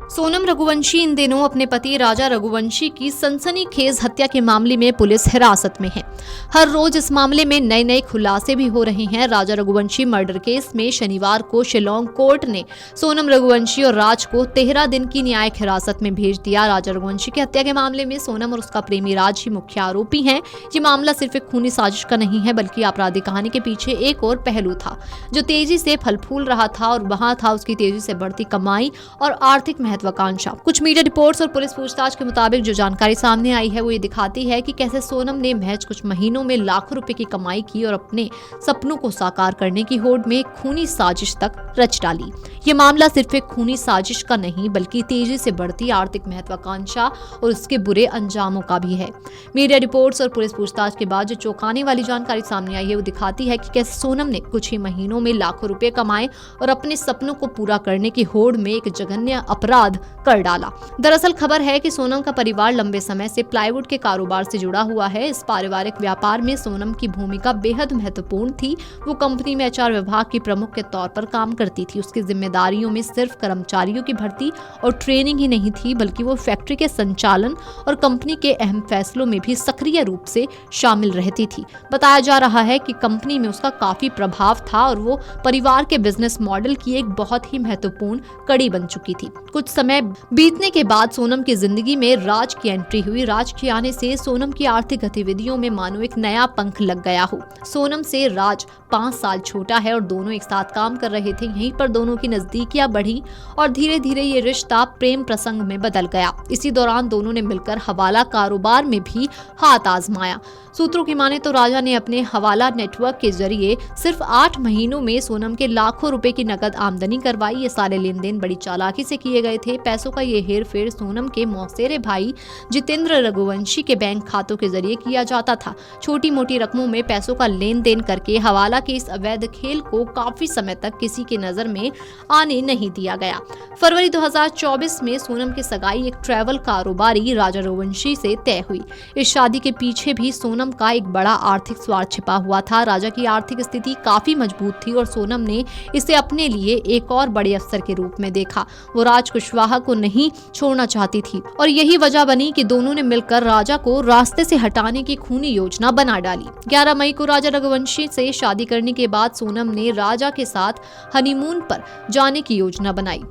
सोनम रघुवंशी इन दिनों अपने पति राजा रघुवंशी की सनसनीखेज हत्या के मामले में पुलिस हिरासत में है। हर रोज इस मामले में नए नए खुलासे भी हो रहे हैं। राजा रघुवंशी मर्डर केस में शनिवार को शिलोंग कोर्ट ने सोनम रघुवंशी और राज को 13 दिन की न्यायिक हिरासत में भेज दिया। राजा रघुवंशी की हत्या के मामले में सोनम और उसका प्रेमी राज ही मुख्य आरोपी हैं। ये मामला सिर्फ एक खूनी साजिश का नहीं है, बल्कि आपराधिक कहानी के पीछे एक और पहलू था जो तेजी से फल फूल रहा था, और वहां था उसकी तेजी से बढ़ती कमाई और आर्थिक महत्वाकांक्षा। कुछ मीडिया रिपोर्ट्स और पुलिस पूछताछ के मुताबिक जो जानकारी सामने आई है वो ये दिखाती है कि कैसे सोनम ने महज कुछ महीनों में लाखों रुपए की कमाई की और अपने सपनों को साकार करने की होड़ में खूनी साजिश तक रच डाली। ये मामला सिर्फ एक खूनी साजिश का नहीं, बल्कि तेजी से बढ़ती आर्थिक महत्वाकांक्षा और उसके बुरे अंजामों का भी है। मीडिया रिपोर्ट्स और पुलिस पूछताछ के बाद जो चौंकाने वाली जानकारी सामने आई है वो दिखाती है कि कैसे सोनम ने कुछ ही महीनों में लाखों रुपए कमाए और अपने सपनों को पूरा करने की होड़ में एक जघन्य अपराध कर डाला। दरअसल खबर है कि सोनम का परिवार लंबे समय से प्लाईवुड के कारोबार से जुड़ा हुआ है। इस पारिवारिक व्यापार में सोनम की भूमिका बेहद महत्वपूर्ण थी। वो कंपनी में एचआर विभाग की प्रमुख के तौर पर काम करती थी। उसकी जिम्मेदारियों में सिर्फ कर्मचारियों की भर्ती और ट्रेनिंग ही नहीं थी, बल्कि वो फैक्ट्री के संचालन और कंपनी के अहम फैसलों में भी सक्रिय रूप से शामिल रहती थी। बताया जा रहा है कि कंपनी में उसका काफी प्रभाव था और वो परिवार के बिजनेस मॉडल की एक बहुत ही महत्वपूर्ण कड़ी बन चुकी थी। कुछ समय बीतने के बाद सोनम की जिंदगी में राज की एंट्री हुई। राज के आने से सोनम की आर्थिक गतिविधियों में मानो एक नया पंख लग गया हो। सोनम से राज 5 साल छोटा है और दोनों एक साथ काम कर रहे थे। यहीं पर दोनों की नजदीकियां बढ़ी और धीरे धीरे ये रिश्ता प्रेम प्रसंग में बदल गया। इसी दौरान दोनों ने मिलकर हवाला कारोबार में भी हाथ आजमाया। सूत्रों की माने तो राजा ने अपने हवाला नेटवर्क के जरिए सिर्फ 8 महीनों में सोनम के लाखों रुपए की नकद आमदनी करवाई। ये सारे लेन देन बड़ी चालाकी से किए गए थे। पैसों का ये हेर फेर सोनम के मौसेरे भाई जितेंद्र रघुवंशी के बैंक खातों के जरिए किया जाता था। छोटी मोटी रकमों में पैसों का लेन देन करके हवाला के इस अवैध खेल को काफी समय तक किसी की नजर में आने नहीं दिया गया। फरवरी 2024 में सोनम की सगाई एक ट्रैवल कारोबारी राजा रघुवंशी से तय हुई। इस शादी के पीछे भी सोनम का एक बड़ा आर्थिक स्वार्थ छिपा हुआ था। राजा की आर्थिक स्थिति काफी मजबूत थी और सोनम ने इसे अपने लिए एक और बड़े अवसर के रूप में देखा। वो राज कुशवाहा को नहीं छोड़ना चाहती थी और यही वजह बनी कि दोनों ने मिलकर राजा को रास्ते से हटाने की खूनी योजना बना डाली। 11 मई को राजा रघुवंशी से शादी करने के बाद सोनम ने राजा के साथ हनीमून पर जाने की योजना बनाई।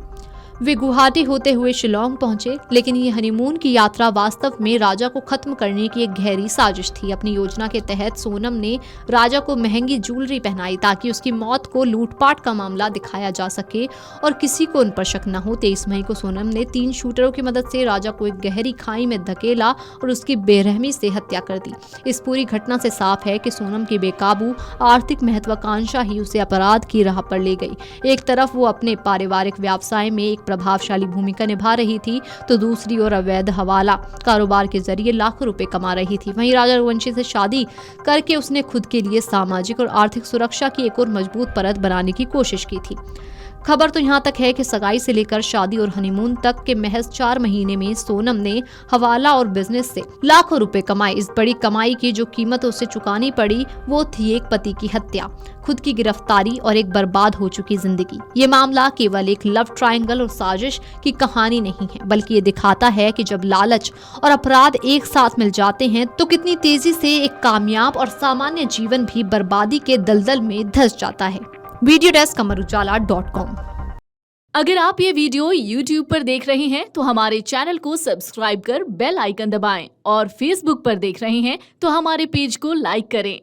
वे गुवाहाटी होते हुए शिलोंग पहुंचे, लेकिन ये हनीमून की यात्रा वास्तव में राजा को खत्म करने की एक गहरी साजिश थी। अपनी योजना के तहत सोनम ने राजा को महंगी ज्वेलरी पहनाई ताकि उसकी मौत को लूटपाट का मामला दिखाया जा सके और किसी को उन पर शक न हो। 23 मई को सोनम ने 3 शूटरों की मदद से राजा को एक गहरी खाई में धकेला और उसकी बेरहमी से हत्या कर दी। इस पूरी घटना से साफ है कि सोनम की बेकाबू आर्थिक महत्वाकांक्षा ही उसे अपराध की राह पर ले गई। एक तरफ वो अपने पारिवारिक व्यवसाय में एक प्रभावशाली भूमिका निभा रही थी, तो दूसरी ओर अवैध हवाला कारोबार के जरिए लाखों रुपए कमा रही थी। वहीं राजा रघुवंशी से शादी करके उसने खुद के लिए सामाजिक और आर्थिक सुरक्षा की एक और मजबूत परत बनाने की कोशिश की थी। खबर तो यहाँ तक है कि सगाई से लेकर शादी और हनीमून तक के महज 4 महीने में सोनम ने हवाला और बिजनेस से लाखों रुपए कमाए। इस बड़ी कमाई की जो कीमत उसे चुकानी पड़ी वो थी एक पति की हत्या, खुद की गिरफ्तारी और एक बर्बाद हो चुकी जिंदगी। ये मामला केवल एक लव ट्रायंगल और साजिश की कहानी नहीं है, बल्कि ये दिखाता है कि जब लालच और अपराध एक साथ मिल जाते हैं तो कितनी तेजी से एक कामयाब और सामान्य जीवन भी बर्बादी के दलदल में धंस जाता है। Video desk amarujala.com। अगर आप ये वीडियो YouTube पर देख रहे हैं तो हमारे चैनल को सब्सक्राइब कर बेल आइकन दबाएं और Facebook पर देख रहे हैं तो हमारे पेज को लाइक करें।